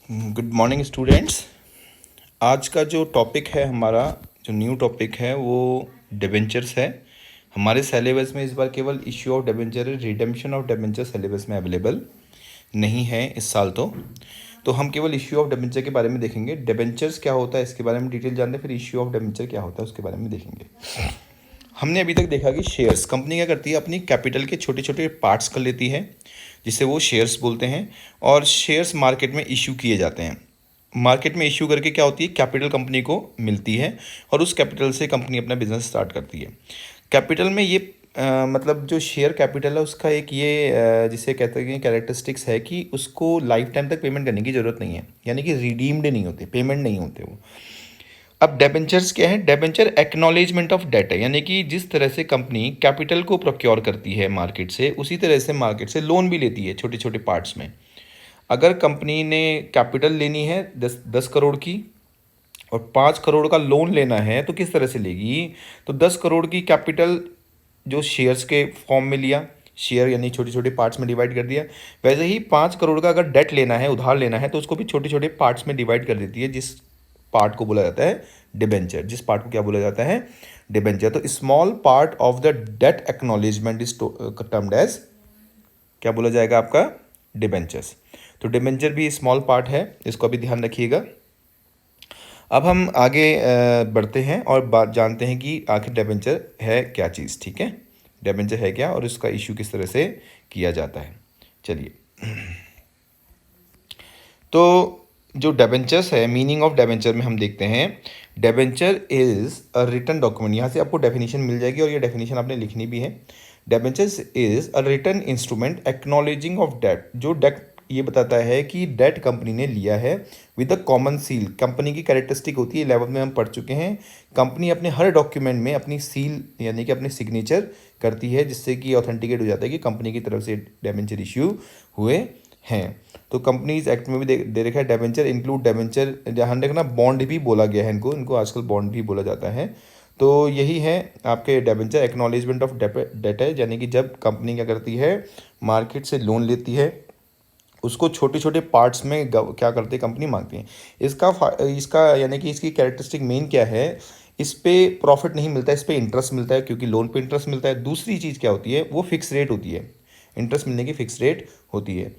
Good morning students. आज का जो टॉपिक है हमारा, जो न्यू टॉपिक है वो डिबेंचर्स है। हमारे सिलेबस में इस बार केवल issue of debenture, redemption of debenture syllabus में अवेलेबल नहीं है इस साल। तो हम केवल इश्यू ऑफ डिबेंचर के बारे में देखेंगे। डिबेंचर्स क्या होता है इसके बारे में डिटेल जानते हैं, फिर इश्यू ऑफ डिबेंचर क्या होता है उसके बारे में देखेंगे। हमने अभी तक देखा कि शेयर्स, कंपनी क्या करती है, अपनी कैपिटल के छोटे छोटे पार्ट्स कर लेती है जिसे वो शेयर्स बोलते हैं, और शेयर्स मार्केट में इशू किए जाते हैं। मार्केट में इशू करके क्या होती है, कैपिटल कंपनी को मिलती है और उस कैपिटल से कंपनी अपना बिजनेस स्टार्ट करती है। कैपिटल में ये मतलब जो शेयर कैपिटल है उसका एक ये जिसे कहते हैं कैरेक्टरिस्टिक्स है कि उसको लाइफ टाइम तक पेमेंट करने की ज़रूरत नहीं है, यानी कि रिडीम्ड नहीं होते, पेमेंट नहीं होते वो। अब डेबेंचर्स क्या है? डेबेंचर एक्नॉलेजमेंट ऑफ डेट है, यानी कि जिस तरह से कंपनी कैपिटल को प्रोक्योर करती है मार्केट से, उसी तरह से मार्केट से लोन भी लेती है छोटे छोटे पार्ट्स में। अगर कंपनी ने कैपिटल लेनी है 10 करोड़ की और 5 करोड़ का लोन लेना है तो किस तरह से लेगी? तो 10 करोड़ की कैपिटल जो शेयर्स के फॉर्म में लिया, शेयर यानी छोटे छोटे पार्ट्स में डिवाइड कर दिया। वैसे ही 5 करोड़ का अगर डेट लेना है, उधार लेना है, तो उसको भी छोटे छोटे पार्ट्स में डिवाइड कर देती है, जिस पार्ट को बोला जाता है डिबेंचर। जिस पार्ट को क्या बोला जाता है? डिबेंचर। तो small part of the debt acknowledgement is termed as, क्या बोला जाएगा आपका? डिबेंचर्स। तो डिबेंचर भी स्मॉल पार्ट है, इसको अभी ध्यान रखिएगा। अब हम आगे बढ़ते हैं और बात जानते हैं कि आखिर डिबेंचर है क्या चीज़। ठीक है, डिबेंचर है क्या और इसका इशू किस तरह से किया जाता है। चलिए, तो जो डिबेंचर्स है, मीनिंग ऑफ डिबेंचर में हम देखते हैं, debenture is a written document. यहाँ से आपको डेफिनेशन मिल जाएगी और ये डेफिनेशन आपने लिखनी भी है। Debentures is a written instrument acknowledging of debt. जो डेट ये बताता है कि डेट कंपनी ने लिया है with a common seal. Company की कैरेक्टरिस्टिक होती है, 11 में हम पढ़ चुके हैं, कंपनी अपने हर डॉक्यूमेंट में अपनी सील यानी कि अपने सिग्नेचर करती है, जिससे कि ऑथेंटिकेट हो जाता है कि कंपनी की तरफ से डिबेंचर इश्यू हुए हैं। तो कंपनीज एक्ट में भी दे रखा है डिबेंचर इंक्लूड डिबेंचर, ध्यान रखना बॉन्ड भी बोला गया है इनको आजकल बॉन्ड भी बोला जाता है। तो यही है आपके डिबेंचर एक्नॉलेजमेंट ऑफ डेट है, यानी कि जब कंपनी क्या करती है, मार्केट से लोन लेती है, उसको छोटे छोटे पार्ट्स में क्या करती है, कंपनी मांगती है। इसका यानी कि इसकी कैरेक्टरिस्टिक मेन क्या है, इस पे प्रॉफिट नहीं मिलता है, इस पे इंटरेस्ट मिलता है, क्योंकि लोन पे इंटरेस्ट मिलता है। दूसरी चीज़ क्या होती है, वो फिक्स रेट होती है, इंटरेस्ट मिलने की फिक्स रेट होती है।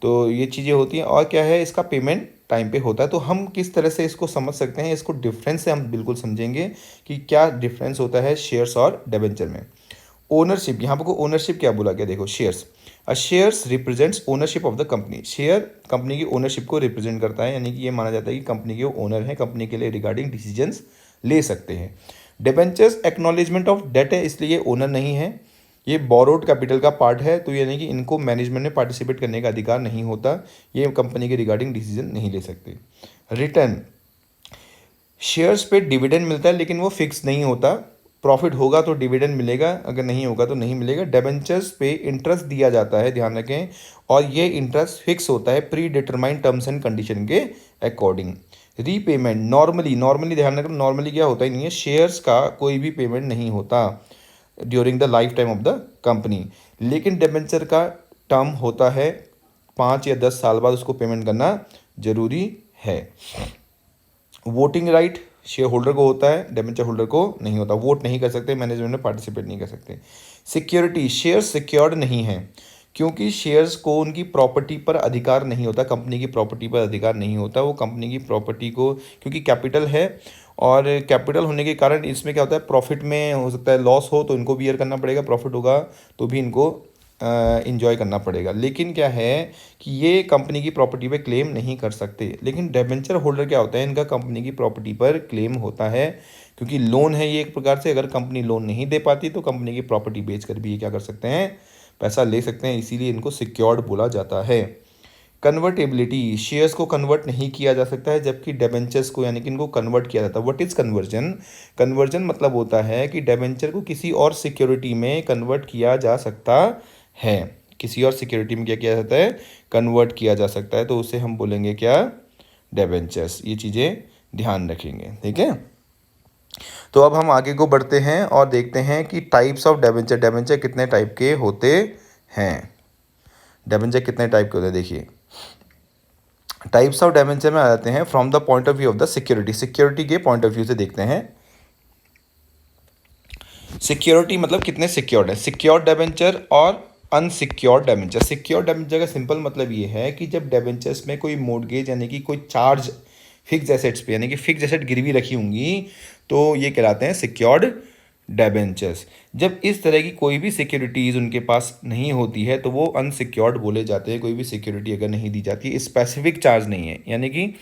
तो ये चीज़ें होती हैं, और क्या है, इसका पेमेंट टाइम पे होता है। तो हम किस तरह से इसको समझ सकते हैं, इसको डिफरेंस से हम बिल्कुल समझेंगे कि क्या डिफरेंस होता है शेयर्स और डिबेंचर में। ओनरशिप, यहाँ पर को ओनरशिप क्या बोला गया, देखो, shares, shares represents ownership of the company. Share company की ओनरशिप को रिप्रेजेंट करता है, यानी कि ये माना जाता है कि कंपनी के ओनर हैं, कंपनी के लिए रिगार्डिंग डिसीजंस ले सकते हैं। डिबेंचर्स एक्नॉलेजमेंट ऑफ डेट है, इसलिए ओनर नहीं है, ये बोरोड कैपिटल का पार्ट है, तो यानी कि इनको मैनेजमेंट में पार्टिसिपेट करने का अधिकार नहीं होता, ये कंपनी के रिगार्डिंग डिसीजन नहीं ले सकते। रिटर्न, शेयर्स पे डिविडेंड मिलता है लेकिन वो फिक्स नहीं होता, प्रॉफिट होगा तो डिविडेंड मिलेगा, अगर नहीं होगा तो नहीं मिलेगा। डिबेंचर्स पे इंटरेस्ट दिया जाता है, ध्यान रखें, और ये इंटरेस्ट फिक्स होता है pre determined terms and condition के अकॉर्डिंग। रीपेमेंट, नॉर्मली ध्यान रखें, नॉर्मली क्या होता ही नहीं है, शेयर्स का कोई भी पेमेंट नहीं होता during the life time of the company, लेकिन डिबेंचर का टर्म होता है 5 या 10 साल बाद उसको पेमेंट करना जरूरी है। वोटिंग राइट शेयर होल्डर को होता है, डिबेंचर होल्डर को नहीं होता, वोट नहीं कर सकते, मैनेजमेंट में पार्टिसिपेट नहीं कर सकते। सिक्योरिटी, शेयर सिक्योर्ड नहीं है, क्योंकि शेयर्स को उनकी प्रॉपर्टी पर अधिकार नहीं होता, कंपनी की प्रॉपर्टी पर अधिकार नहीं होता, वो कंपनी की प्रॉपर्टी को, क्योंकि कैपिटल है, और कैपिटल होने के कारण इसमें क्या होता है, प्रॉफिट में हो सकता है लॉस हो तो इनको बियर करना पड़ेगा, प्रॉफिट होगा तो भी इनको इंजॉय करना पड़ेगा। लेकिन क्या है कि ये कंपनी की प्रॉपर्टी पे क्लेम नहीं कर सकते, लेकिन डिबेंचर होल्डर क्या होता है, इनका कंपनी की प्रॉपर्टी पर क्लेम होता है, क्योंकि लोन है ये एक प्रकार से, अगर कंपनी लोन नहीं दे पाती तो कंपनी की प्रॉपर्टी बेच कर भी ये क्या कर सकते हैं, पैसा ले सकते हैं, इसीलिए इनको सिक्योर्ड बोला जाता है। कन्वर्टेबिलिटी, शेयर्स को कन्वर्ट नहीं किया जा सकता है, जबकि डिबेंचर्स को यानी कि इनको कन्वर्ट किया जाता है। What is conversion? कन्वर्जन मतलब होता है कि डिबेंचर को किसी और सिक्योरिटी में कन्वर्ट किया जा सकता है, किसी और सिक्योरिटी में क्या किया जाता है, कन्वर्ट किया जा सकता है, तो उसे हम बोलेंगे क्या, डिबेंचर्स। ये चीज़ें ध्यान रखेंगे, ठीक है। तो अब हम आगे को बढ़ते हैं और देखते हैं कि टाइप्स ऑफ डिबेंचर, डिबेंचर कितने टाइप के होते हैं, डिबेंचर कितने टाइप के होते हैं। देखिए, टाइप्स ऑफ डिबेंचर में आ जाते हैं from the point of view of the security, security के पॉइंट ऑफ व्यू से देखते हैं। सिक्योरिटी मतलब कितने सिक्योर्ड है, सिक्योर्ड डिबेंचर और अनसिक्योर्ड डिबेंचर। सिक्योर्ड डिबेंचर का सिंपल मतलब ये है कि जब डिबेंचर्स में कोई मोर्गेज यानी कि कोई चार्ज फिक्स एसेट्स पे यानी कि फिक्स एसेट गिरवी रखी होंगी तो ये कहलाते हैं सिक्योर्ड डिबेंचर्स। जब इस तरह की कोई भी सिक्योरिटीज़ उनके पास नहीं होती है तो वो अनसिक्योर्ड बोले जाते हैं। कोई भी सिक्योरिटी अगर नहीं दी जाती है, स्पेसिफिक चार्ज नहीं है, यानी कि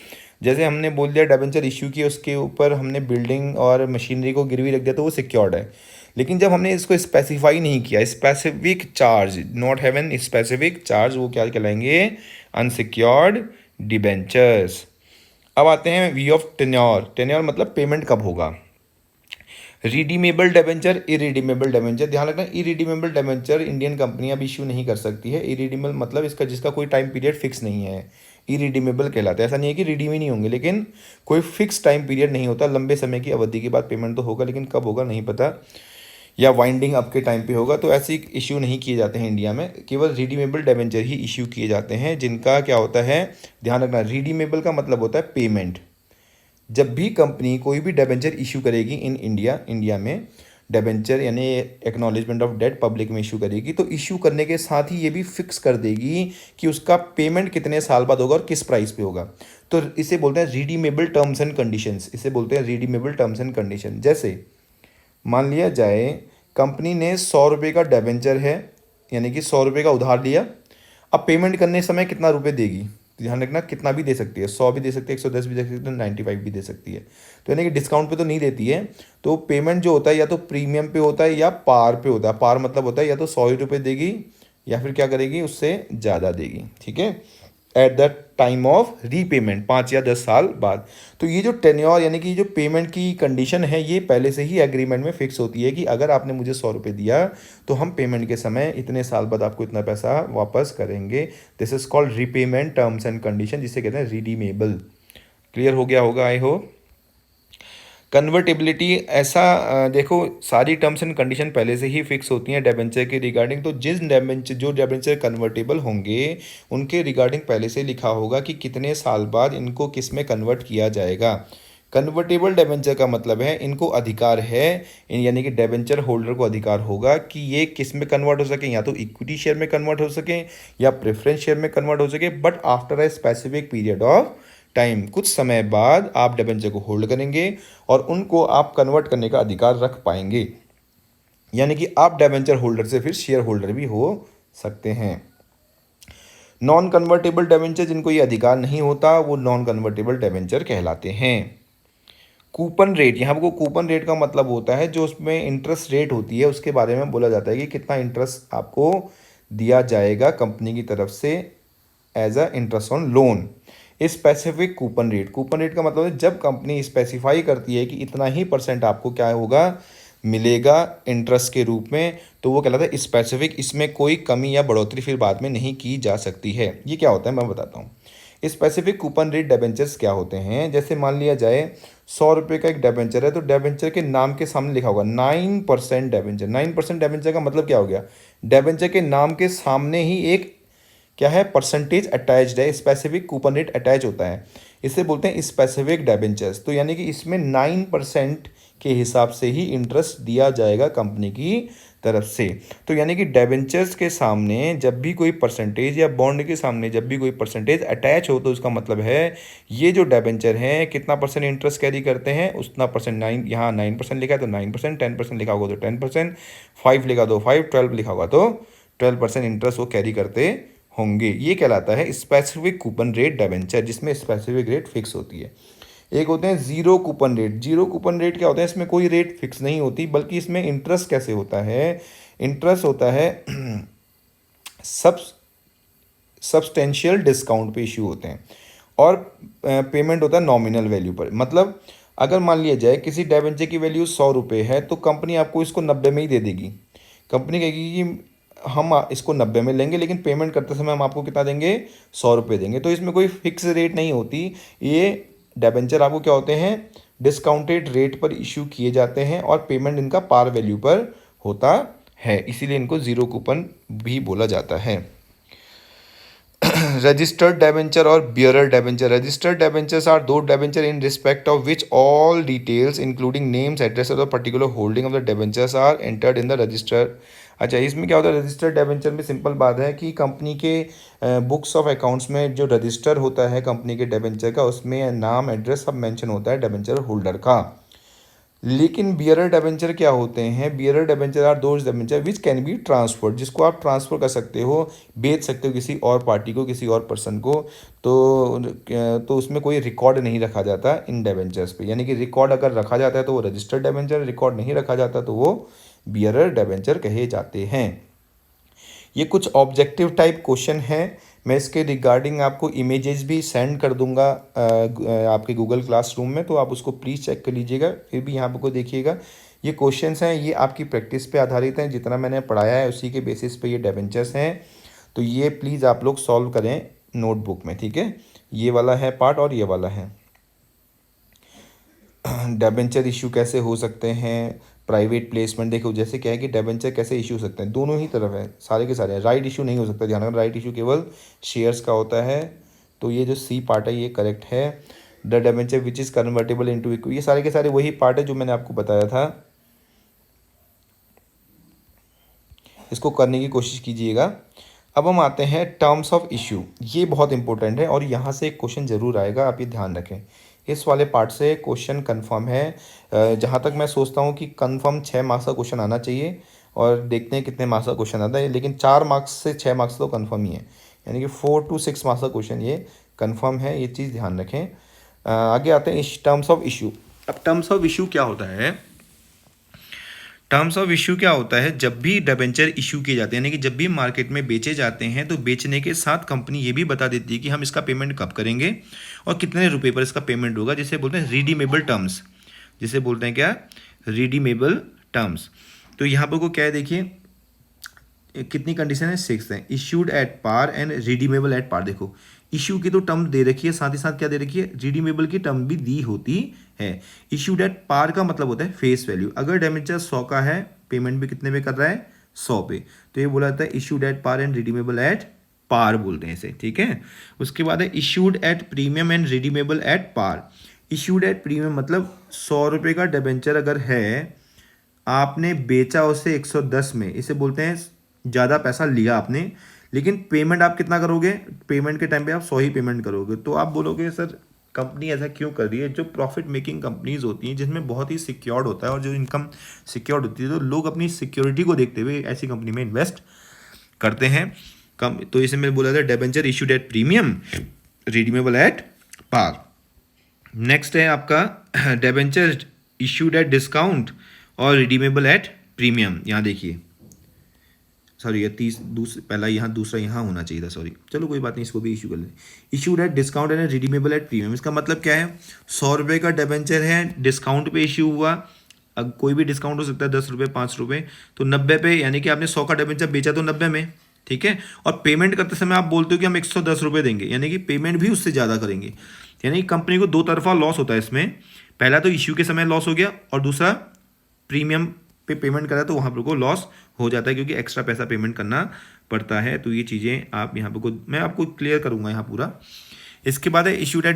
जैसे हमने बोल दिया डिबेंचर इश्यू किया, उसके ऊपर हमने बिल्डिंग और मशीनरी को गिरवी रख दिया तो वो सिक्योर्ड है। लेकिन जब हमने इसको स्पेसिफाई नहीं किया, specific charge, not having specific charge, वो क्या कहलाएंगे, अनसिक्योर्ड डिबेंचर्स। अब आते हैं वी ऑफ टेन्योर। टेन्योर मतलब पेमेंट कब होगा। Redeemable debenture, irredeemable debenture. ध्यान रखना, इरिडीमेबल डिबेंचर इंडियन कंपनियां भी इशू नहीं कर सकती है। इरिडीमेबल मतलब इसका जिसका कोई टाइम पीरियड फिक्स नहीं है, इरिडीमेबल कहलाता है। ऐसा नहीं है कि रिडीम ही नहीं होंगे, लेकिन कोई फिक्स टाइम पीरियड नहीं होता। लंबे समय की अवधि के बाद पेमेंट तो होगा, लेकिन कब होगा नहीं पता, या वाइंडिंग अप के टाइम पे होगा। तो ऐसे इश्यू नहीं किए जाते हैं इंडिया में, केवल रिडीमेबल डिबेंचर ही इश्यू किए जाते हैं, जिनका क्या होता है, ध्यान रखना, रिडीमेबल का मतलब होता है पेमेंट। जब भी कंपनी कोई भी डिबेंचर इशू करेगी इन इंडिया में डिबेंचर यानी एक्नॉलेजमेंट ऑफ डेट पब्लिक में इशू करेगी, तो इशू करने के साथ ही ये भी फिक्स कर देगी कि उसका पेमेंट कितने साल बाद होगा और किस प्राइस पे होगा। तो इसे बोलते हैं रिडीमेबल टर्म्स एंड कंडीशंस, इसे बोलते हैं रिडीमेबल टर्म्स एंड कंडीशन। जैसे मान लिया जाए कंपनी ने 100 रुपये का डिबेंचर है, यानी कि 100 रुपये का उधार लिया। अब पेमेंट करने समय कितना रुपये देगी, ध्यान रखना, कितना भी दे सकती है, 100 भी दे सकती है, 110 भी दे सकती है, 95 भी दे सकती है। तो यानी कि डिस्काउंट पे तो नहीं देती है। तो पेमेंट जो होता है या तो प्रीमियम पे होता है या पार पे होता है। पार मतलब होता है या तो 100 रुपये देगी या फिर क्या करेगी, उससे ज़्यादा देगी, ठीक है, at the time of repayment, 5 या 10 साल बाद। तो ये जो टेन्योर यानी कि जो पेमेंट की कंडीशन है, ये पहले से ही एग्रीमेंट में फिक्स होती है कि अगर आपने मुझे 100 रुपये दिया तो हम पेमेंट के समय इतने साल बाद आपको इतना पैसा वापस करेंगे। This is called repayment terms and condition, जिसे कहते हैं रिडीमेबल। क्लियर हो गया होगा आई होप। कन्वर्टेबिलिटी, ऐसा देखो, सारी टर्म्स एंड कंडीशन पहले से ही फिक्स होती हैं डिबेंचर के रिगार्डिंग। तो जो डिबेंचर कन्वर्टेबल होंगे उनके रिगार्डिंग पहले से लिखा होगा कि कितने साल बाद इनको किस में कन्वर्ट किया जाएगा। कन्वर्टेबल डिबेंचर का मतलब है इनको अधिकार है, यानी कि डिबेंचर होल्डर को अधिकार होगा कि ये किस में कन्वर्ट हो सके, या तो इक्विटी शेयर में कन्वर्ट हो सके या प्रेफरेंस शेयर में कन्वर्ट हो सके, but after a specific period of time. कुछ समय बाद आप डिबेंचर को होल्ड करेंगे और उनको आप कन्वर्ट करने का अधिकार रख पाएंगे, यानी कि आप डिबेंचर होल्डर से फिर शेयर होल्डर भी हो सकते हैं। नॉन कन्वर्टेबल डिबेंचर, जिनको ये अधिकार नहीं होता, वो नॉन कन्वर्टेबल डिबेंचर कहलाते हैं। कूपन रेट, यहाँ पर कूपन रेट का मतलब होता है जो उसमें इंटरेस्ट रेट होती है, उसके बारे में बोला जाता है कि कितना इंटरेस्ट आपको दिया जाएगा कंपनी की तरफ से as a interest on loan. Specific coupon rate, coupon rate का मतलब है जब कंपनी स्पेसिफाई करती है कि इतना ही % आपको क्या होगा, मिलेगा इंटरेस्ट के रूप में, तो वो कहलाता है स्पेसिफिक। इसमें कोई कमी या बढ़ोतरी फिर बाद में नहीं की जा सकती है। ये क्या होता है मैं बताता हूँ। स्पेसिफिक कूपन रेट डिबेंचर्स क्या होते हैं, जैसे मान लिया जाए 100 रुपये का एक डिबेंचर है, तो डिबेंचर के नाम के सामने लिखा होगा 9% डिबेंचर। 9% डिबेंचर का मतलब क्या हो गया, डिबेंचर के नाम के सामने ही एक क्या है, परसेंटेज अटैच्ड है, स्पेसिफिक कूपन रेट अटैच होता है, इसे बोलते हैं स्पेसिफिक डिबेंचर्स। तो यानी कि इसमें 9% के हिसाब से ही इंटरेस्ट दिया जाएगा कंपनी की तरफ से। तो यानी कि डिबेंचर्स के सामने जब भी कोई परसेंटेज या बॉन्ड के सामने जब भी कोई परसेंटेज अटैच हो, तो उसका मतलब है ये जो डिबेंचर हैं कितना % इंटरेस्ट कैरी करते हैं, उतना %। 9 यहाँ 9% लिखा है तो 9%, 10% लिखा होगा तो 10%, 5 लिखा तो 5, 12 लिखा होगा तो 12% इंटरेस्ट वो कैरी करते होंगे। ये कहलाता है स्पेसिफिक कूपन रेट डिबेंचर, जिसमें स्पेसिफिक रेट फिक्स होती है। एक होते हैं zero coupon rate. Zero coupon rate क्या होता है, इसमें कोई रेट फिक्स नहीं होती, बल्कि इसमें इंटरेस्ट कैसे होता है, इंटरेस्ट होता है सब सब्सटेंशियल डिस्काउंट पे इश्यू होते हैं, और पेमेंट होता है नॉमिनल वैल्यू पर। मतलब अगर मान लिया जाए किसी डिबेंचर की वैल्यू 100 रुपये है, तो कंपनी आपको इसको 90 में ही दे देगी। कंपनी कहेगी कि हम इसको 90 में लेंगे, लेकिन पेमेंट करते समय हम आपको कितना देंगे, 100 रुपये देंगे। तो इसमें कोई फिक्स रेट नहीं होती। ये डिबेंचर आपको क्या होते हैं, डिस्काउंटेड रेट पर इशू किए जाते हैं और पेमेंट इनका पार वैल्यू पर होता है, इसीलिए इनको जीरो कूपन भी बोला जाता है। registered debenture or bearer debenture. Registered debentures are those debenture in respect of which all details including names, address of the particular holding of the debentures are entered in the register. अच्छा, इसमें क्या होता है, registered debenture में simple बात है कि company के बुक्स ऑफ अकाउंट्स में जो रजिस्टर होता है कंपनी के डेबेंचर का, उसमें नाम, एड्रेस सब मेंशन होता है डेबेंचर होल्डर का। लेकिन बियरर डेबेंचर क्या होते हैं? Bearer debenture are those debenture which can be transferred, जिसको आप ट्रांसफ़र कर सकते हो, बेच सकते हो किसी और पार्टी को, किसी और पर्सन को। तो उसमें कोई रिकॉर्ड नहीं रखा जाता इन डेबेंचर्स पे, यानी कि रिकॉर्ड अगर रखा जाता है तो वो रजिस्टर्ड डेबेंचर, रिकॉर्ड नहीं रखा जाता तो वो बियरर डेबेंचर कहे जाते हैं। ये कुछ ऑब्जेक्टिव टाइप क्वेश्चन हैं। मैं इसके रिगार्डिंग आपको इमेजेस भी सेंड कर दूंगा आपके गूगल क्लासरूम में, तो आप उसको प्लीज़ चेक कर लीजिएगा। फिर भी यहाँ पर को देखिएगा, ये क्वेश्चंस हैं, ये आपकी प्रैक्टिस पे आधारित हैं, जितना मैंने पढ़ाया है उसी के बेसिस पे ये डेबेंचर्स हैं। तो ये प्लीज़ आप लोग सॉल्व करें नोटबुक में, ठीक है। ये वाला है पार्ट और ये वाला है। डेबेंचर इशू कैसे हो सकते हैं, प्राइवेट प्लेसमेंट, देखो जैसे क्या है कि डेबेंचर कैसे इशू हो सकते हैं, दोनों ही तरफ है, सारे के सारे। राइट इशू नहीं हो सकता, ध्यान रखना, राइट इशू केवल शेयर्स का होता है। तो ये जो सी पार्ट है ये करेक्ट है। The debenture which is convertible into equity, ये सारे के सारे वही पार्ट है जो मैंने आपको बताया था। इसको करने की कोशिश कीजिएगा। अब हम आते हैं टर्म्स ऑफ इशू, ये बहुत इंपॉर्टेंट है और यहाँ से एक क्वेश्चन ज़रूर आएगा, आप ये ध्यान रखें। इस वाले पार्ट से क्वेश्चन कंफर्म है, जहाँ तक मैं सोचता हूँ कि कंफर्म 6 मार्क्स का क्वेश्चन आना चाहिए, और देखते हैं कितने मार्क्स का क्वेश्चन आता है। लेकिन 4 मार्क्स से 6 मार्क्स तो कंफर्म ही है, यानी कि 4 to 6 मार्क्स का क्वेश्चन ये कंफर्म है, ये चीज़ ध्यान रखें। आगे आते हैं इस टर्म्स ऑफ इशू। अब टर्म्स ऑफ इशू क्या होता है? टर्म्स ऑफ इशू क्या होता है? जब भी डिबेंचर इशू किए जाते हैं, यानी कि जब भी मार्केट में बेचे जाते हैं, तो बेचने के साथ कंपनी ये भी बता देती है कि हम इसका पेमेंट कब करेंगे और कितने रुपए पर इसका पेमेंट होगा, जिसे बोलते हैं रिडीमेबल टर्म्स। जिसे बोलते हैं क्या? Redeemable terms. तो यहाँ पर को क्या है, देखिए कितनी कंडीशन है, 6 है। Issued at par and redeemable at par. देखो इशू की तो टर्म दे रखी है, साथ ही साथ क्या दे रखी है, रिडीमेबल की टर्म भी दी होती है। इशूड एट पार का मतलब होता है फेस वैल्यू। अगर डेमेंचर 100 का है, पेमेंट भी कितने पे कर रहा है, 100 पे, तो ये बोला जाता है issued at par and redeemable at par बोलते हैं इसे, ठीक है। उसके बाद है issued at premium and redeemable at par. Issued at premium मतलब 100 रुपये का डेबेंचर अगर है, आपने बेचा उसे 110 में, इसे बोलते हैं ज़्यादा पैसा लिया आपने, लेकिन पेमेंट आप कितना करोगे, पेमेंट के टाइम पे आप 100 ही पेमेंट करोगे। तो आप बोलोगे सर कंपनी ऐसा क्यों कर रही है? जो प्रॉफिट मेकिंग कंपनीज होती हैं, जिसमें बहुत ही सिक्योर्ड होता है और जो इनकम सिक्योर्ड होती है, तो लोग अपनी सिक्योरिटी को देखते हुए ऐसी कंपनी में इन्वेस्ट करते हैं कम। तो इसे मैं बोला था debenture issued at premium, redeemable at par. Next है आपका डेबेंचर इशूड एट डिस्काउंट और रिडीमेबल एट प्रीमियम। यहाँ देखिए, सॉरी ये पहला यहाँ, दूसरा यहाँ होना चाहिए था, सॉरी, चलो कोई बात नहीं, इसको भी इशू कर लें। Issued at discount and redeemable at premium, इसका मतलब क्या है, 100 रुपये का डेबेंचर है, डिस्काउंट पे इशू हुआ। अब कोई भी डिस्काउंट हो सकता है, 10 रुपये, 5 रुपये, तो 90 पे, यानी कि आपने 100 का डेबेंचर बेचा तो 90 में, ठीक है। और पेमेंट करते समय आप बोलते हो कि हम 110 रुपये देंगे, यानी कि पेमेंट भी उससे ज़्यादा करेंगे। यानी कि कंपनी को दो तरफा लॉस होता है इसमें। पहला तो इशू के समय लॉस हो गया, और दूसरा प्रीमियम पे पेमेंट करा तो वहाँ पर को लॉस हो जाता है, क्योंकि एक्स्ट्रा पैसा पेमेंट करना पड़ता है। तो ये चीज़ें आप यहाँ पर को मैं आपको क्लियर करूँगा यहाँ पूरा। इसके बाद है issued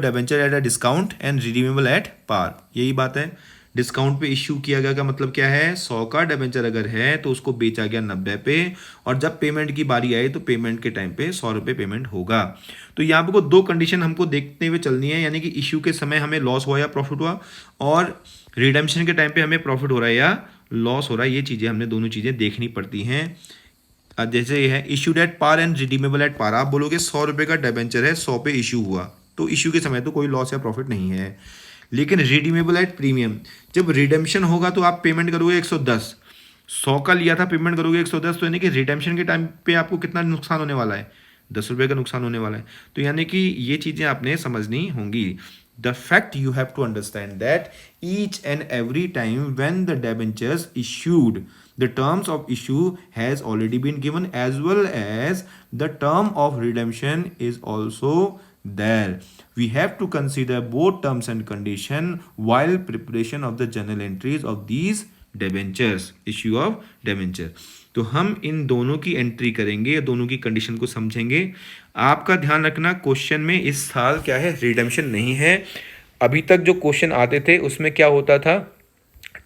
debenture at a discount and redeemable at par. यही बात है, डिस्काउंट पे इशू किया गया का मतलब क्या है, 100 का डिबेंचर अगर है तो उसको बेचा गया 90 पे, और जब पेमेंट की बारी आई तो पेमेंट के टाइम पे 100 रुपये पेमेंट होगा। तो यहाँ पर को दो कंडीशन हमको देखते हुए चलनी है, यानी कि इशू के समय हमें लॉस हुआ या प्रॉफिट हुआ, और रिडेम्पशन के टाइम पे हमें प्रॉफिट हो रहा है या लॉस हो रहा है। ये चीज़ें हमने दोनों चीज़ें देखनी पड़ती हैं। जैसे ये है issued at par and redeemable at par, आप बोलोगे 100 रुपये का डिबेंचर है, 100 पे इशू हुआ, तो इशू के समय तो कोई लॉस या प्रॉफिट नहीं है। लेकिन रिडीमेबल एट प्रीमियम, जब रिडेम्पशन होगा तो आप पेमेंट करोगे 110, 100 का लिया था पेमेंट करोगे 110, तो यानी कि रिडेम्पशन के टाइम पे आपको कितना नुकसान होने वाला है, 10 रुपये का नुकसान होने वाला है। तो यानी कि ये चीज़ें आपने समझनी होंगी। The fact you have to understand that each and every time when the debentures issued, the terms of issue has already been given, as well as the term of redemption is also there. We have to consider both terms and condition while preparation of the journal entries of these debentures, issue of debenture. तो हम इन दोनों की entry करेंगे, दोनों की condition को समझेंगे। आपका ध्यान रखना, क्वेश्चन में इस साल क्या है, रिडेम्पशन नहीं है। अभी तक जो क्वेश्चन आते थे उसमें क्या होता था,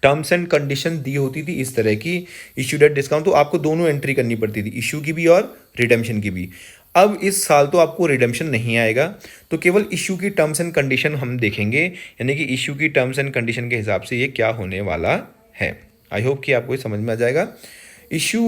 टर्म्स एंड कंडीशन दी होती थी इस तरह की, इशूड एट डिस्काउंट, तो आपको दोनों एंट्री करनी पड़ती थी, इशू की भी और रिडेम्पशन की भी। अब इस साल तो आपको रिडेम्पशन नहीं आएगा, तो केवल इशू की टर्म्स एंड कंडीशन हम देखेंगे, यानी कि इशू की टर्म्स एंड कंडीशन के हिसाब से ये क्या होने वाला है। आई होप कि आपको ये समझ में आ जाएगा। Issue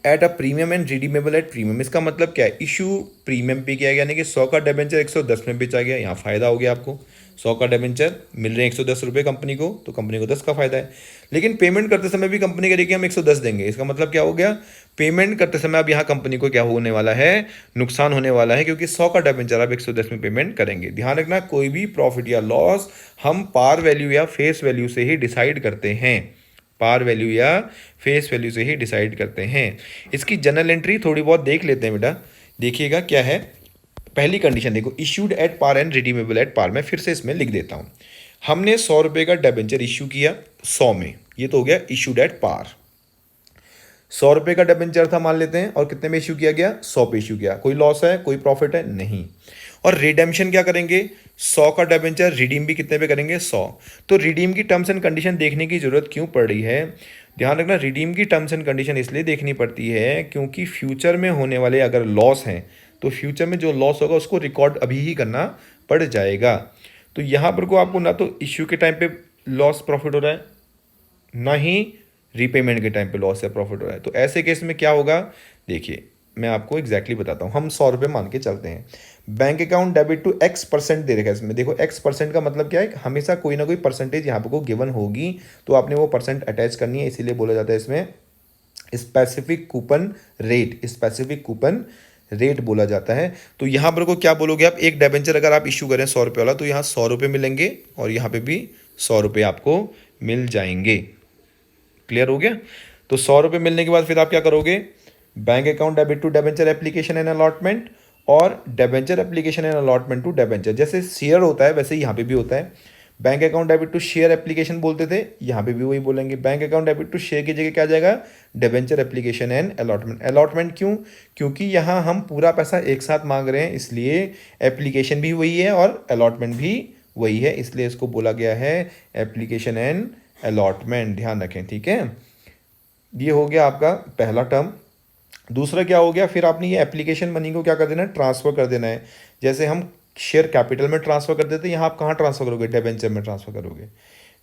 at a premium and redeemable at premium, इसका मतलब क्या है, इशू प्रीमियम पे किया गया, यानी कि 100 का डिबेंचर 110 में बेचा गया, यहाँ फायदा हो गया आपको। 100 का डिबेंचर मिल रहे हैं 110 रुपये कंपनी को, तो कंपनी को 10 का फायदा है। लेकिन पेमेंट करते समय भी कंपनी करेगी हम 110 देंगे, इसका मतलब क्या हो गया, पेमेंट करते समय अब यहाँ कंपनी को क्या होने वाला है, नुकसान होने वाला है, क्योंकि 100 का डिबेंचर अब 110 में पेमेंट करेंगे। ध्यान रखना, कोई भी प्रॉफिट या लॉस हम पार वैल्यू या फेस वैल्यू से ही डिसाइड करते हैं, पार वैल्यू या फेस वैल्यू से ही डिसाइड करते हैं। इसकी जनरल एंट्री थोड़ी बहुत देख लेते हैं बेटा, देखिएगा क्या है। पहली कंडीशन देखो, issued at par and redeemable at par, मैं फिर से इसमें लिख देता हूँ। हमने 100 रुपये का डिबेंचर इशू किया 100 में, ये तो हो गया इशूड एट पार। 100 रुपये का डिबेंचर था मान लेते हैं, और कितने में इशू किया गया, 100 पे इशू किया। कोई लॉस है, कोई प्रॉफिट है, नहीं। और रिडेम्पशन क्या करेंगे, 100 का डिबेंचर रिडीम भी कितने पे करेंगे, 100। तो रिडीम की टर्म्स एंड कंडीशन देखने की जरूरत क्यों पड़ रही है, ध्यान रखना, रिडीम की टर्म्स एंड कंडीशन इसलिए देखनी पड़ती है क्योंकि फ्यूचर में होने वाले अगर लॉस हैं, तो फ्यूचर में जो लॉस होगा उसको रिकॉर्ड अभी ही करना पड़ जाएगा। तो यहाँ पर को आपको ना तो इश्यू के टाइम पे लॉस प्रॉफिट हो रहा है, ना ही रीपेमेंट के टाइम पे लॉस या प्रॉफिट हो रहा है। तो ऐसे केस में क्या होगा, देखिए मैं आपको एग्जैक्टली बताता हूँ। हम 100 रुपये मान के चलते हैं, bank account debit to x percent दे रखा है इसमें। देखो एक्स परसेंट का मतलब क्या है, हमेशा कोई ना कोई परसेंटेज यहाँ पर को गिवन होगी, तो आपने वो परसेंट अटैच करनी है, इसीलिए बोला जाता है इसमें specific coupon rate, specific coupon rate बोला जाता है। तो यहाँ पर को क्या बोलोगे आप, एक डिबेंचर अगर आप इशू करें 100 रुपये वाला, तो यहाँ 100 रुपये मिलेंगे और यहाँ पे भी 100 रुपये आपको मिल जाएंगे। क्लियर हो गया। तो 100 रुपये मिलने के बाद फिर आप क्या करोगे, bank account debit to debenture application and allotment, और debenture application and allotment to debenture. जैसे शेयर होता है वैसे यहाँ पे भी होता है। Bank account debit to share application बोलते थे, यहाँ पे भी वही बोलेंगे। Bank account debit to share की जगह क्या आ जाएगा, debenture application and allotment. Allotment क्यों, क्योंकि यहाँ हम पूरा पैसा एक साथ मांग रहे हैं, इसलिए एप्लीकेशन भी वही है और अलॉटमेंट भी वही है, इसलिए इसको बोला गया है एप्लीकेशन एंड अलॉटमेंट। ध्यान रखें, ठीक है। ये हो गया आपका पहला टर्म। दूसरा क्या हो गया, फिर आपने ये एप्लीकेशन मनी को क्या कर देना है, ट्रांसफर कर देना है। जैसे हम शेयर कैपिटल में ट्रांसफर कर देते हैं, यहाँ आप कहाँ ट्रांसफर करोगे, डिबेंचर में ट्रांसफर करोगे।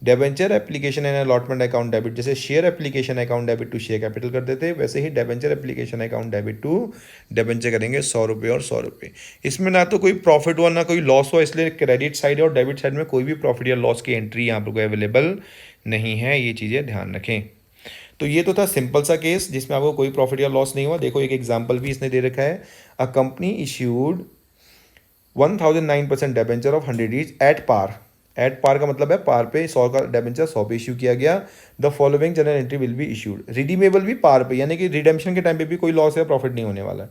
Debenture application and allotment account debit, जैसे share application account debit to share capital कर देते हैं, वैसे ही debenture application account debit to debenture करेंगे 100 रुपये और 100 रुपये। इसमें ना तो कोई प्रॉफिट हुआ ना कोई लॉस हुआ, इसलिए क्रेडिट साइड और डेबिट साइड में कोई भी प्रॉफिट या लॉस की एंट्री यहाँ पर कोई अवेलेबल नहीं है, ये चीज़ें ध्यान रखें। तो ये तो था सिंपल सा केस जिसमें आपको कोई प्रॉफिट या लॉस नहीं हुआ। देखो एक एग्जांपल भी इसने दे रखा है, a company issued 1009% debenture of 100 each at par. At par का मतलब है पार पे 100 का डिबेंचर 100 पे इशू किया गया। The following general entry will be issued, redeemable भी पार पे, यानी कि रिडेम्पशन के टाइम पे भी कोई लॉस या प्रॉफिट नहीं होने वाला है।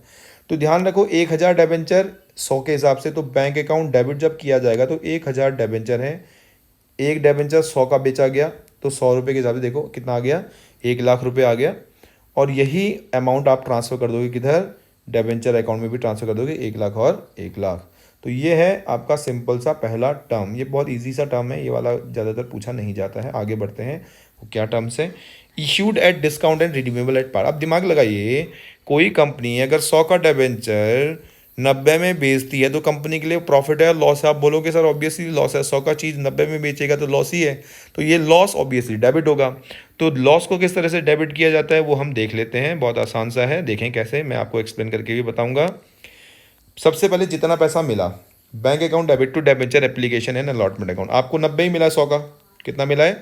तो ध्यान रखो 1000 डिबेंचर 100 के हिसाब से, तो बैंक अकाउंट डेबिट जब किया जाएगा तो 1000 डिबेंचर है, एक डिबेंचर 100 का बेचा गया, तो 100 रुपये के हिसाब से देखो कितना आ गया, 1,00,000 रुपये आ गया। और यही अमाउंट आप ट्रांसफ़र कर दोगे किधर, डिबेंचर अकाउंट में भी ट्रांसफ़र कर दोगे, 1,00,000 और 1,00,000। तो ये है आपका सिंपल सा पहला टर्म। ये बहुत इजी सा टर्म है, ये वाला ज़्यादातर पूछा नहीं जाता है। आगे बढ़ते हैं, वो क्या टर्म्स है, issued at discount and redeemable at par. अब दिमाग लगाइए, कोई कंपनी अगर 100 का डिबेंचर 90 में बेचती है तो कंपनी के लिए प्रॉफिट है लॉस है, आप बोलोगे सर ऑब्वियसली लॉस है, 100 का चीज़ 90 में बेचेगा तो लॉस ही है, तो ये लॉस ऑब्वियसली डेबिट होगा। तो लॉस को किस तरह से डेबिट किया जाता है वो हम देख लेते हैं, बहुत आसान सा है, देखें कैसे, मैं आपको एक्सप्लेन करके भी बताऊंगा। सबसे पहले जितना पैसा मिला, bank account debit to debenture application and allotment account, आपको 90 ही मिला है 100 का, कितना मिला है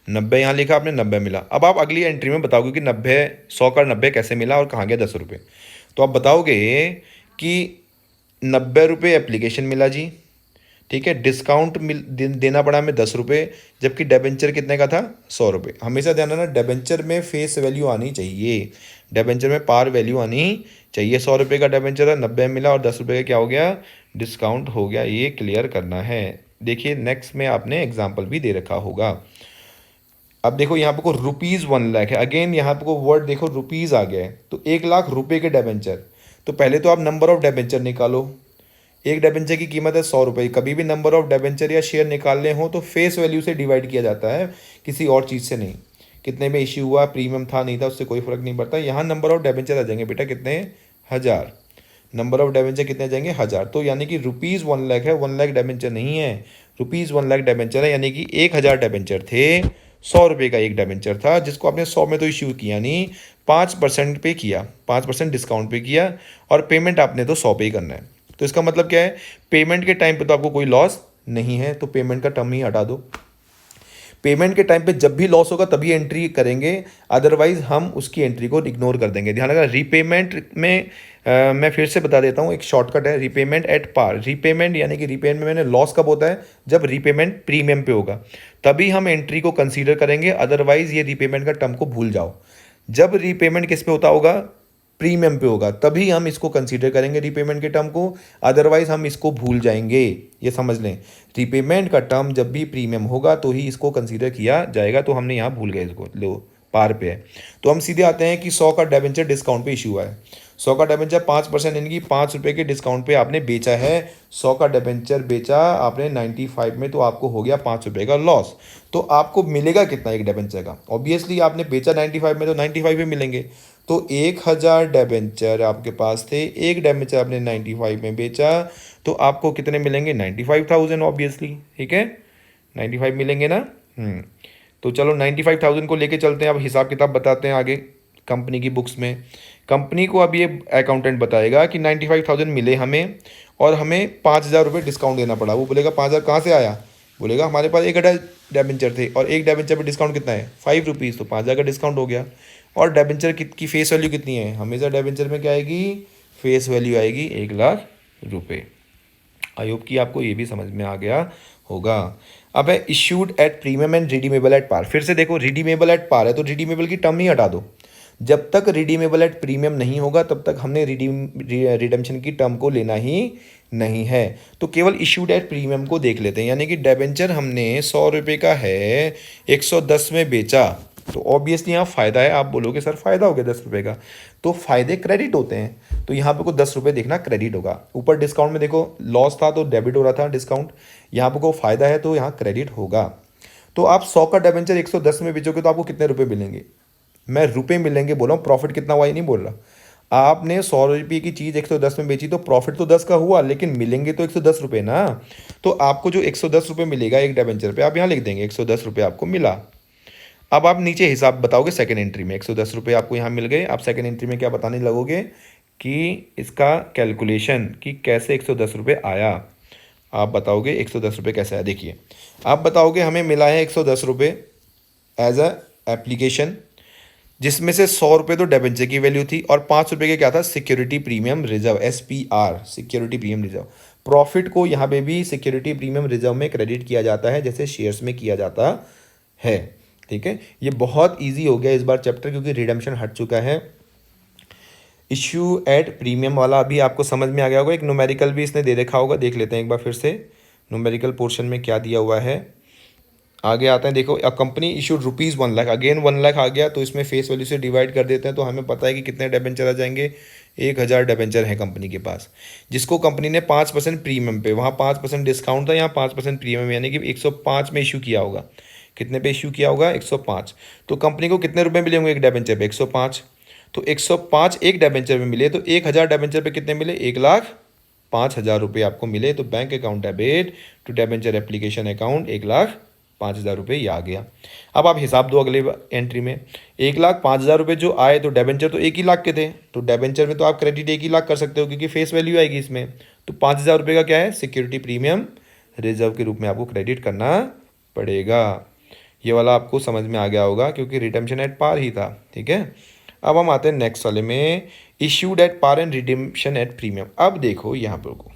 90, यहाँ लिखा आपने 90 मिला। अब आप अगली एंट्री में बताओगे कि 90 100 का 90 कैसे मिला और कहाँ गया 10 रुपये। तो आप बताओगे कि 90 रुपये एप्लीकेशन मिला जी, ठीक है, डिस्काउंट देना पड़ा हमें 10 रुपये, जबकि डिबेंचर कितने का था 100 रुपये। हमेशा ध्यान रखना डिबेंचर में फेस वैल्यू आनी चाहिए, डिबेंचर में पार वैल्यू आनी चाहिए। 100 रुपये का डिबेंचर है, 90 मिला और 10 रुपये का क्या हो गया, डिस्काउंट हो गया, ये क्लियर करना है। देखिए नेक्स्ट में आपने एग्जाम्पल भी दे रखा होगा। अब देखो यहाँ पे को ₹1,00,000 है, अगेन यहाँ पे को वर्ड देखो रुपीज़ आ गया है, तो 1,00,000 रुपए के डेबेंचर। तो पहले तो आप नंबर ऑफ डेबेंचर निकालो। एक डेबेंचर की कीमत है ₹100। कभी भी नंबर ऑफ डेबेंचर या शेयर निकालने हो तो फेस वैल्यू से डिवाइड किया जाता है, किसी और चीज़ से नहीं। कितने में इश्यू हुआ, प्रीमियम था नहीं था, उससे कोई फर्क नहीं पड़ता। यहाँ नंबर ऑफ डेबेंचर आ जाएंगे बेटा कितने, 1000। नंबर ऑफ डेबेंचर कितने आ जाएंगे, 1000। तो यानी कि ₹1,00,000 है, 1,00,000 डेबेंचर नहीं है, ₹1,00,000 डेबेंचर है। यानी कि 1000 डेबेंचर थे, ₹100 का एक डेबेंचर था, जिसको आपने 100 में तो इश्यू किया नहीं, 5% पे किया, 5% डिस्काउंट पे किया, और पेमेंट आपने तो 100 पे ही करना है। तो इसका मतलब क्या है, पेमेंट के टाइम पे तो आपको कोई लॉस नहीं है, तो पेमेंट का टर्म ही हटा दो। पेमेंट के टाइम पे जब भी लॉस होगा तभी एंट्री करेंगे, अदरवाइज हम उसकी एंट्री को इग्नोर कर देंगे। ध्यान रखना, रीपेमेंट में मैं फिर से बता देता हूँ, एक शॉर्टकट है, रीपेमेंट एट पार। रीपेमेंट यानी कि रीपेमेंट में लॉस कब होता है, जब रीपेमेंट प्रीमियम पे होगा, तभी हम एंट्री को कंसीडर करेंगे, अदरवाइज ये रीपेमेंट का टर्म को भूल जाओ। जब रीपेमेंट किस पे होता होगा, प्रीमियम पे होगा, तभी हम इसको कंसीडर करेंगे रीपेमेंट के टर्म को, अदरवाइज हम इसको भूल जाएंगे। ये समझ लें, रीपेमेंट का टर्म जब भी प्रीमियम होगा तो ही इसको कंसीडर किया जाएगा। तो हमने यहाँ भूल गए इसको, लो पार पे है। तो हम सीधे आते हैं कि 100 का डेबेंचर डिस्काउंट पे इशू हुआ है। 100 का डेबेंचर 5% यानी कि ₹5 के डिस्काउंट पे आपने बेचा है। 100 का डेबेंचर बेचा आपने 95 में, तो आपको हो गया ₹5 का लॉस। तो आपको मिलेगा कितना एक डेबेंचर का, ऑब्वियसली आपने बेचा 95 में, तो 95 में मिलेंगे। तो 1000 डेबेंचर आपके पास थे, एक डेबेंचर आपने 95 में बेचा, तो आपको कितने मिलेंगे, 95,000 ऑब्वियसली। ठीक है, 95 मिलेंगे ना। तो चलो 95,000 को लेके चलते हैं, अब हिसाब किताब बताते हैं आगे कंपनी की बुक्स में। कंपनी को अब ये अकाउंटेंट बताएगा कि 95,000 मिले हमें, और हमें ₹5,000 डिस्काउंट देना पड़ा। वो बोलेगा 5,000 कहाँ से आया, बोलेगा हमारे पास 1000 डेबेंचर थे, और एक डेबेंचर पे डिस्काउंट कितना है, ₹5, तो 5,000 का डिस्काउंट हो गया। और डेबेंचर की फेस वैल्यू कितनी है, हमेशा डेबेंचर में क्या आएगी, फेस वैल्यू आएगी ₹1,00,000। आई होप कि आपको ये भी समझ में आ गया होगा। अब है issued at premium and redeemable at par. फिर से देखो, रिडीमेबल एट पार है तो रिडीमेबल की टर्म ही हटा दो। जब तक रिडीमेबल एट प्रीमियम नहीं होगा तब तक हमने रिडेम्पशन की टर्म को लेना ही नहीं है। तो केवल इश्यूड एट प्रीमियम को देख लेते हैं, यानी कि डेबेंचर हमने ₹100 का है, 110 में बेचा, तो ऑब्वियसली यहाँ फ़ायदा है। आप बोलोगे सर फ़ायदा हो गया ₹10 का, तो फ़ायदे क्रेडिट होते हैं, तो यहाँ पे को ₹10 देखना क्रेडिट होगा। ऊपर डिस्काउंट में देखो लॉस था तो डेबिट हो रहा था डिस्काउंट, यहाँ पे को फ़ायदा है तो यहाँ क्रेडिट होगा। तो आप 100 का डेबेंचर 110 में बेचोगे तो आपको कितने रुपए मिलेंगे, मैं रुपए मिलेंगे बोल रहा हूँ, प्रॉफिट कितना हुआ ये नहीं बोल रहा। आपने ₹100 की चीज़ 110 में बेची तो प्रॉफिट तो 10 का हुआ, लेकिन मिलेंगे तो ₹110 ना। तो आपको जो ₹110 मिलेगा एक डेबेंचर पे, आप यहाँ लिख देंगे ₹110 आपको मिला। अब आप नीचे हिसाब बताओगे सेकेंड एंट्री में, ₹110 आपको यहाँ मिल गए। आप सेकेंड एंट्री में क्या बताने लगोगे कि इसका कैलकुलेशन कि कैसे ₹110 आया। आप बताओगे ₹110 कैसे आया। देखिए, आप बताओगे हमें मिला है ₹110 एज अ एप्लीकेशन, जिसमें से ₹100 तो डेबेंचर की वैल्यू थी, और ₹5 के क्या था, security premium reserve, SPR, security premium reserve. Profit को यहाँ पे भी सिक्योरिटी प्रीमियम रिजर्व में क्रेडिट किया जाता है, जैसे शेयर्स में किया जाता है। ठीक है, ये बहुत इजी हो गया इस बार चैप्टर, क्योंकि रिडेम्पशन हट चुका है। इश्यू एट प्रीमियम वाला अभी आपको समझ में आ गया होगा। एक न्यूमेरिकल भी इसने दे रखा होगा, देख लेते हैं एक बार फिर से न्यूमेरिकल पोर्शन में क्या दिया हुआ है। आगे आते हैं, देखो अ कंपनी इशूड ₹1,00,000, अगेन 1,00,000 आ गया तो इसमें फेस वैल्यू से डिवाइड कर देते हैं, तो हमें पता है कि कितने डेबेंचर आ जाएंगे, 1000 डेबेंचर है कंपनी के पास, जिसको कंपनी ने 5% प्रीमियम पे, वहाँ 5% डिस्काउंट था, यहाँ 5% प्रीमियम, यानी कि 105 में इशू किया होगा। कितने पे इशू किया होगा, 105। तो कंपनी को कितने रुपए मिले होंगे एक डेबेंचर पे, 105। तो 105 एक डेबेंचर में मिले, तो 1000 डेबेंचर पे कितने मिले, ₹1,05,000 आपको मिले। तो bank account debit to debenture application account ₹1,05,000 ये आ गया। अब आप हिसाब दो अगले एंट्री में, ₹1,05,000 जो आए, तो डेबेंचर तो 1,00,000 के थे, तो डेबेंचर में तो आप क्रेडिट 1,00,000 कर सकते हो क्योंकि फेस वैल्यू आएगी इसमें। तो ₹5,000 का क्या है, सिक्योरिटी प्रीमियम रिजर्व के रूप में आपको क्रेडिट करना पड़ेगा। ये वाला आपको समझ में आ गया होगा क्योंकि रिडेम्पशन एट पार ही था। ठीक है, अब हम आते हैं नेक्स्ट वाले में, issued at par and redemption at premium. अब देखो यहाँ पर को,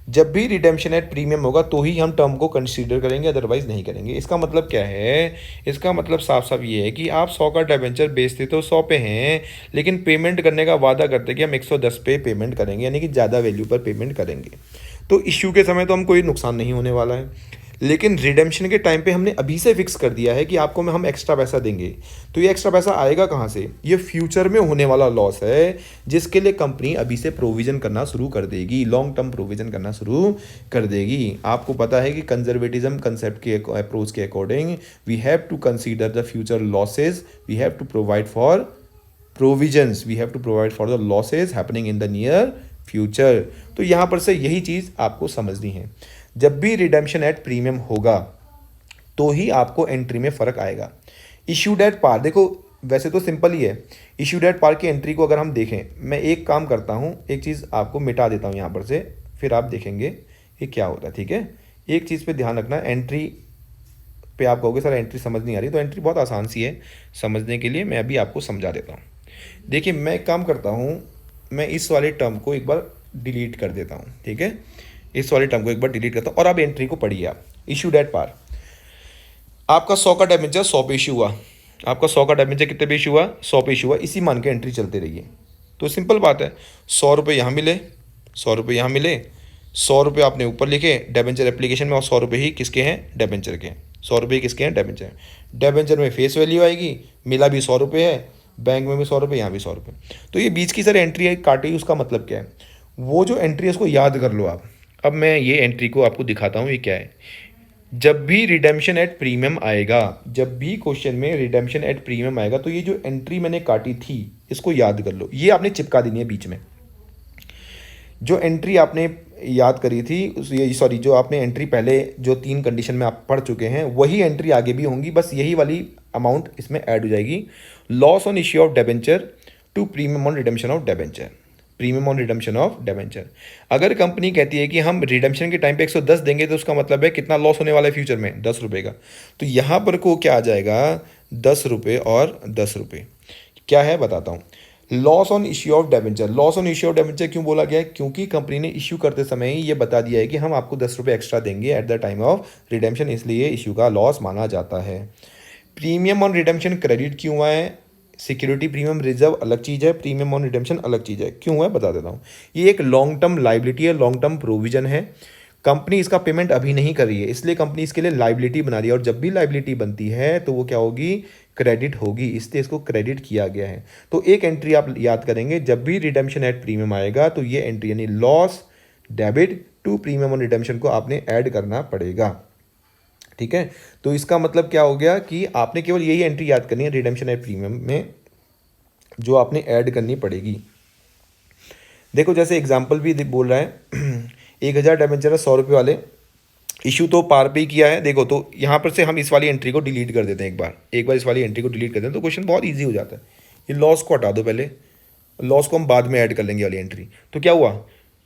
जब भी रिडेम्पशन एट प्रीमियम होगा तो ही हम टर्म को कंसीडर करेंगे, अदरवाइज नहीं करेंगे। इसका मतलब क्या है, इसका मतलब साफ साफ ये है कि आप 100 का डेबेंचर बेचते तो 100 पे हैं, लेकिन पेमेंट करने का वादा करते कि हम 110 पे पेमेंट करेंगे, यानी कि ज़्यादा वैल्यू पर पेमेंट करेंगे। तो इश्यू के समय तो हम कोई नुकसान नहीं होने वाला है, लेकिन रिडेम्पशन के टाइम पे हमने अभी से फिक्स कर दिया है कि आपको हम एक्स्ट्रा पैसा देंगे। तो ये एक्स्ट्रा पैसा आएगा कहाँ से? ये फ्यूचर में होने वाला लॉस है, जिसके लिए कंपनी अभी से प्रोविजन करना शुरू कर देगी, लॉन्ग टर्म प्रोविजन करना शुरू कर देगी। आपको पता है कि कंजर्वेटिज्म कंसेप्ट के अप्रोच के according we have to consider the future losses, we have to provide for provisions, we have to provide for the losses happening in the near future. तो यहाँ पर से यही चीज़ आपको समझनी है। जब भी रिडेम्पशन एट प्रीमियम होगा तो ही आपको एंट्री में फ़र्क आएगा। इशूड एट पार, देखो वैसे तो सिंपल ही है। इशूड एट पार की एंट्री को अगर हम देखें, मैं एक काम करता हूँ, एक चीज़ आपको मिटा देता हूँ यहाँ पर से, फिर आप देखेंगे ये क्या होता है। ठीक है, एक चीज़ पे ध्यान रखना, एंट्री पे आप कहोगे सर एंट्री समझ नहीं आ रही, तो एंट्री बहुत आसान सी है समझने के लिए, मैं अभी आपको समझा देता हूँ। देखिए मैं एक काम करता हूँ, मैं इस वाले टर्म को एक बार डिलीट कर देता हूँ। ठीक है, इस वाले टर्म को एक बार डिलीट करता हूँ और अब एंट्री को पढ़िए आप। इशूड एट पार, आपका 100 का डिबेंचर 100 पे इशू हुआ, आपका 100 का डिबेंचर कितने पे इशू हुआ? 100 पे इशू हुआ, इसी मान के एंट्री चलते रहिए। तो सिंपल बात है, 100 रुपये यहाँ मिले, 100 रुपये यहाँ मिले, 100 रुपये आपने ऊपर लिखे डिबेंचर एप्लीकेशन में, और 100 रुपये ही किसके हैं? डिबेंचर के। 100 रुपये किसके हैं? डिबेंचर। डिबेंचर में फेस वैल्यू आएगी, मिला भी 100 रुपये है, बैंक में भी 100 रुपये, यहाँ भी 100 रुपये। तो ये बीच की सर एंट्री काटी, उसका मतलब क्या है? वो जो एंट्री है उसको याद कर लो आप। अब मैं ये एंट्री को आपको दिखाता हूँ, ये क्या है। जब भी रिडेम्पशन एट प्रीमियम आएगा, जब भी क्वेश्चन में रिडेम्पशन एट प्रीमियम आएगा, तो ये जो एंट्री मैंने काटी थी इसको याद कर लो। ये आपने चिपका देनी है बीच में। जो एंट्री आपने याद करी थी उस, ये सॉरी, जो आपने एंट्री पहले जो 3 कंडीशन में आप पढ़ चुके हैं, वही एंट्री आगे भी होंगी, बस यही वाली अमाउंट इसमें ऐड हो जाएगी। Loss on issue of debenture to premium on redemption of debenture, premium on redemption of debenture. अगर कंपनी कहती है कि हम रिडेम्पशन के टाइम पे 110 देंगे, तो उसका मतलब है कितना लॉस होने वाला है फ्यूचर में? 10 रुपये का। तो यहाँ पर को क्या आ जाएगा? 10 रुपये और 10 रुपये। क्या है बताता हूँ। Loss on issue of debenture, loss on issue of debenture क्यों बोला गया है? क्योंकि कंपनी ने इश्यू करते समय ही ये बता दिया है कि हम आपको 10 रुपये एक्स्ट्रा देंगे at the time of redemption, इसलिए इश्यू का लॉस माना जाता है। प्रीमियम ऑन रिडेम्पशन क्रेडिट क्यों हुआ है? सिक्योरिटी प्रीमियम रिजर्व अलग चीज़ है, प्रीमियम ऑन रिडेम्पशन अलग चीज़ है। क्यों है बता देता हूँ। ये एक लॉन्ग टर्म लाइबिलिटी है, लॉन्ग टर्म प्रोविजन है। कंपनी इसका पेमेंट अभी नहीं कर रही है, इसलिए कंपनी इसके लिए लाइबिलिटी बना रही है, और जब भी लाइबिलिटी बनती है तो वो क्या होगी? क्रेडिट होगी, इसलिए इसको क्रेडिट किया गया है। तो एक एंट्री आप याद करेंगे, जब भी रिडेम्पशन एट प्रीमियम आएगा तो ये एंट्री यानी loss debit to premium on redemption को आपने ऐड करना पड़ेगा। ठीक है, तो इसका मतलब क्या हो गया कि आपने केवल यही एंट्री याद करनी है रिडेम्पशन एट प्रीमियम में, जो आपने ऐड करनी पड़ेगी। देखो जैसे एग्जांपल भी बोल रहा है 1000 डिबेंचर है 100 रुपये वाले, इशू तो पार पे ही किया है। देखो तो यहाँ पर से हम इस वाली एंट्री को डिलीट कर देते हैं, एक बार इस वाली एंट्री को डिलीट कर देते हैं, तो क्वेश्चन बहुत ईजी हो जाता है। ये लॉस को हटा दो पहले, लॉस को हम बाद में ऐड कर लेंगे वाली एंट्री। तो क्या हुआ?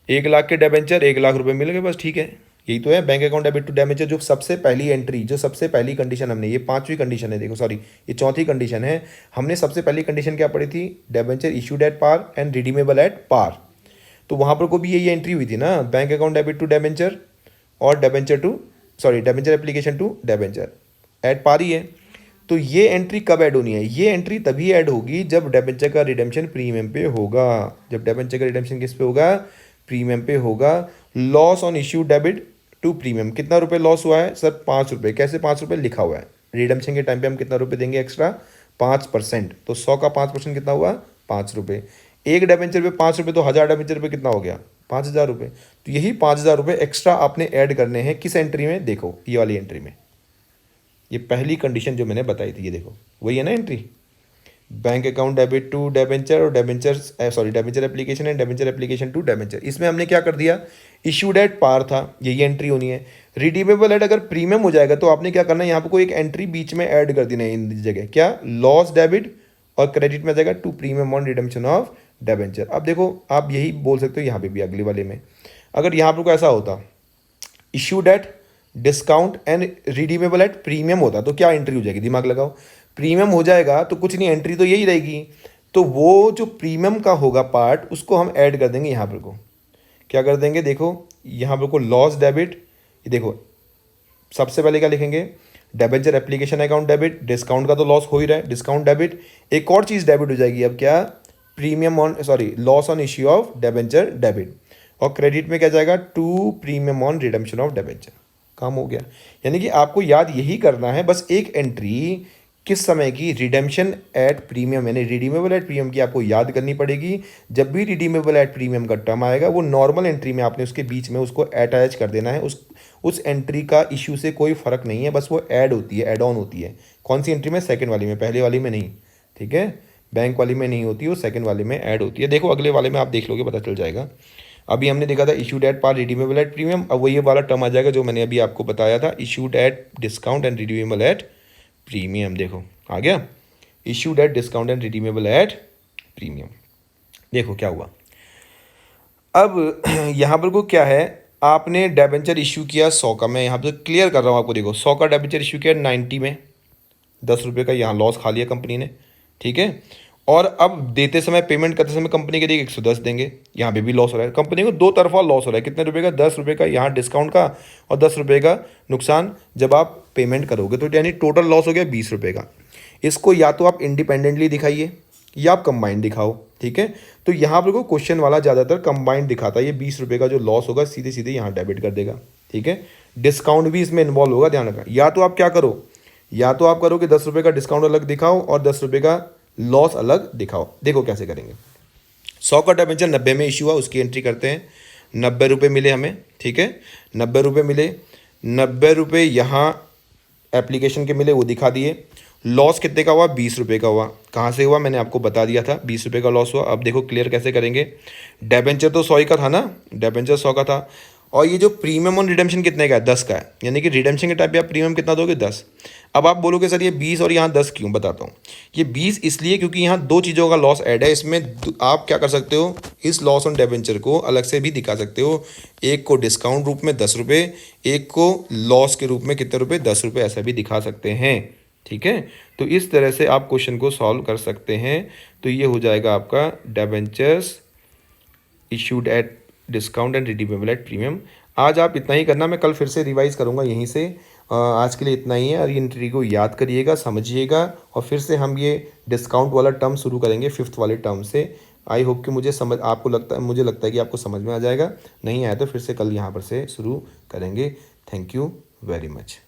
1 लाख के डिबेंचर 1 लाख रुपए मिल गए, बस ठीक है। यही तो है bank account debit to debenture, जो सबसे पहली एंट्री, जो सबसे पहली कंडीशन हमने, ये 5वीं कंडीशन है, देखो सॉरी ये 4थी कंडीशन है। हमने सबसे पहली कंडीशन क्या पढ़ी थी? Debenture issued at par and redeemable at par. तो वहाँ पर को भी यही एंट्री हुई थी ना, bank account debit to debenture और debenture to sorry debenture application to debenture at par ही है। तो ये एंट्री कब ऐड होनी है? ये एंट्री तभी ऐड होगी जब डिबेंचर का रिडेम्पशन प्रीमियम पे होगा। जब डिबेंचर का रिडेम्पशन किस पे होगा? प्रीमियम पे होगा। Loss on issue debit to premium, कितना रुपए लॉस हुआ है सर? 5 रुपये। कैसे 5 रुपये? लिखा हुआ है रिडेम्पशन के टाइम पे हम कितना रुपये देंगे एक्स्ट्रा? 5%। तो 100 का 5% कितना हुआ? 5 रुपये। एक डिबेंचर पे 5 रुपये, तो 1000 डिबेंचर पे कितना हो गया? 5000 रुपये। तो यही 5000 रुपये एक्स्ट्रा आपने ऐड करने हैं किस एंट्री में? देखो ये वाली एंट्री में, ये पहली कंडीशन जो मैंने बताई थी, ये देखो वही है ना entry, bank account debit to debenture और debenture sorry debenture application and debenture application to debenture. इसमें हमने क्या कर दिया? इशूड एट पार था, यही एंट्री होनी है। रिडीमेबल एट अगर प्रीमियम हो जाएगा तो आपने क्या करना है? यहाँ पर कोई एक एंट्री बीच में ऐड कर देना है इन जगह, क्या? लॉस डेबिट और क्रेडिट में आ जाएगा to premium on redemption of debenture. अब देखो आप यही बोल सकते हो यहाँ पे भी अगले वाले में, अगर यहाँ पर को ऐसा होता issued at discount and redeemable at premium होता, तो क्या एंट्री हो जाएगी? दिमाग लगाओ। प्रीमियम हो जाएगा तो कुछ नहीं, एंट्री तो यही रहेगी। तो वो जो प्रीमियम का होगा पार्ट, उसको हम ऐड कर देंगे यहाँ पर को। क्या कर देंगे? देखो यहाँ पर को लॉस डेबिट, ये देखो सबसे पहले क्या लिखेंगे? Debenture application account debit, discount का तो लॉस हो ही रहा है, डिस्काउंट डेबिट। एक और चीज़ डेबिट हो जाएगी अब, क्या? Premium on sorry loss on issue of debenture debit. और क्रेडिट में क्या जाएगा? To premium on redemption of debenture. काम हो गया। यानी कि आपको याद यही करना है, बस एक एंट्री किस समय की, रिडेम्पशन एट प्रीमियम, यानी रिडीमेबल एट प्रीमियम की आपको याद करनी पड़ेगी। जब भी रिडीमेबल एट प्रीमियम का टर्म आएगा वो नॉर्मल एंट्री में आपने उसके बीच में उसको अटैच कर देना है। उस एंट्री का इश्यू से कोई फर्क नहीं है, बस वो ऐड होती है, एड ऑन होती है। कौन सी एंट्री में? सेकंड वाली में, पहले वाली में नहीं। ठीक है, बैंक वाली में नहीं होती, वो सेकंड वाली में ऐड होती है। देखो अगले वाले में आप देख लोगे, पता चल जाएगा। अभी हमने देखा था issued at par, redeemable at premium. अब वो ये वाला टर्म आ जाएगा जो मैंने अभी आपको बताया था, issued at discount and redeemable at premium. देखो आ गया, issued at discount and redeemable at premium. देखो क्या हुआ अब यहाँ पर को क्या है, आपने डेबेंचर इशू किया 100 का, मैं यहाँ पर क्लियर कर रहा हूँ आपको। देखो 100 का डेबेंचर इशू किया 90 में, 10 रुपये का यहाँ लॉस खा लिया कंपनी ने। ठीक है, और अब देते समय, पेमेंट करते समय कंपनी के लिए 110 देंगे, यहाँ पे भी लॉस हो रहा है कंपनी को, दो तरफा लॉस हो रहा है। कितने रुपए का? 10 रुपये का यहाँ डिस्काउंट का और 10 रुपये का नुकसान जब आप पेमेंट करोगे, तो यानी टोटल लॉस हो गया 20 रुपये का। इसको या तो आप इंडिपेंडेंटली दिखाइए या आप कंबाइंड दिखाओ। ठीक है, तो यहाँ पर को क्वेश्चन वाला ज़्यादातर कंबाइंड दिखाता है। ये 20 रुपये का जो लॉस होगा सीधे सीधे यहाँ डेबिट कर देगा। ठीक है, डिस्काउंट भी इसमें इन्वॉल्व होगा, ध्यान रखना। या तो आप क्या करो, या तो आप करो कि 10 रुपये का डिस्काउंट अलग दिखाओ और 10 रुपये का लॉस अलग दिखाओ। देखो कैसे करेंगे। 100 का डिबेंचर 90 में इशू हुआ, उसकी एंट्री करते हैं। 90 रुपये मिले हमें। ठीक है, 90 रुपये मिले, 90 रुपये यहाँ एप्लीकेशन के मिले, वो दिखा दिए। लॉस कितने का हुआ? 20 रुपये का हुआ। कहाँ से हुआ? मैंने आपको बता दिया था, 20 रुपये का लॉस हुआ। अब देखो क्लियर कैसे करेंगे। डिबेंचर तो 100 का था ना, डिबेंचर 100 का था, और ये जो प्रीमियम ऑन रिडेम्पशन कितने का है? 10 का है। यानी कि रिडेम्पशन के टाइप पे आप प्रीमियम कितना दोगे? 10। अब आप बोलोगे सर ये 20 और यहाँ 10 क्यों? बताता हूँ। ये 20 इसलिए क्योंकि यहाँ दो चीज़ों का लॉस ऐड है। इसमें आप क्या कर सकते हो, इस लॉस ऑन डिबेंचर को अलग से भी दिखा सकते हो। एक को डिस्काउंट रूप में 10 रुपये, एक को लॉस के रूप में कितने रुपये? 10 रुपये, ऐसा भी दिखा सकते हैं। ठीक है, तो इस तरह से आप क्वेश्चन को सॉल्व कर सकते हैं। तो ये हो जाएगा आपका debentures issued at discount and redeemable at premium. आज आप इतना ही करना, मैं कल फिर से रिवाइज करूँगा यहीं से। आज के लिए इतना ही है, और ये एंट्री को याद करिएगा, समझिएगा, और फिर से हम ये डिस्काउंट वाला टर्म शुरू करेंगे 5th वाले टर्म से। आई होप कि मुझे लगता है कि आपको समझ में आ जाएगा। नहीं आया तो फिर से कल यहाँ पर से शुरू करेंगे। Thank you very much.